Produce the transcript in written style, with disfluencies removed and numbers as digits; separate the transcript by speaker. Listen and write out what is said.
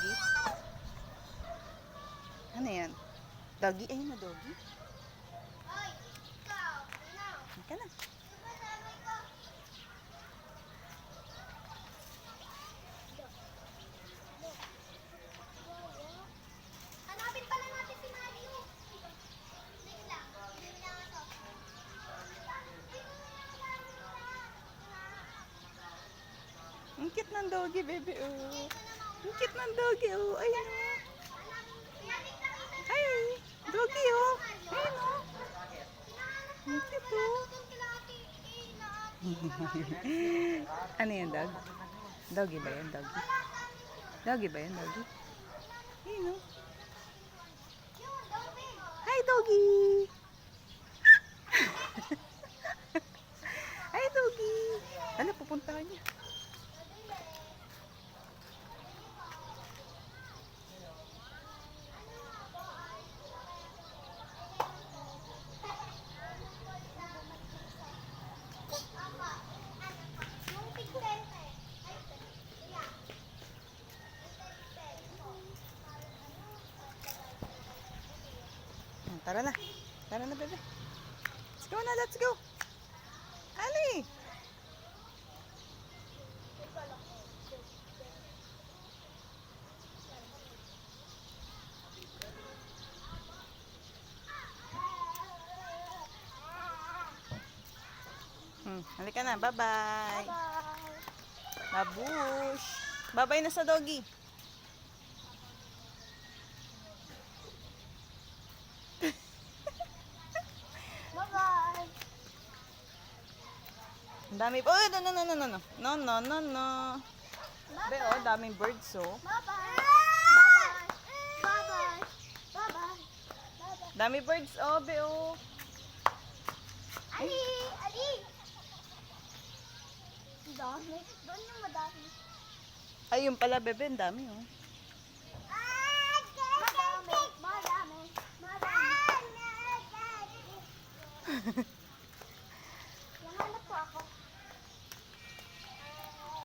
Speaker 1: doggy? Ano yan? Doggy? Ayun na, doggy. Ka na.
Speaker 2: Hanapin pala natin si Mario.
Speaker 1: Ang cute ng doggy, baby. Oh. Ang cute ng doggy. Oh. Ayun, oh. Ay, doggy, oh. Ayun, oh. Ang cute, oh. Ano yan, dog? Doggy ba yan, doggy? Doggy ba yan, doggy? Ayun, oh. Hi, doggy! Hi, doggy! Ano, pupuntahan niya. Tara na. Tara na, bebe. Let's go na, let's go. Ali! Halika na. Bye-bye. Babush. Bye-bye na sa doggy.
Speaker 2: Bye-bye.
Speaker 1: Ang dami. Oh, no, no, no, no, no. No, no, no, no. Be, oh, daming birds, oh.
Speaker 2: Bye-bye. Bye-bye. Bye-bye. Bye-bye.
Speaker 1: Dami birds, oh, be, oh.
Speaker 2: Ali! Ali! Dami. Doon yung madami.
Speaker 1: Ay, yung pala, bebe, ang dami, oh.
Speaker 2: Madami. Madami. Madami.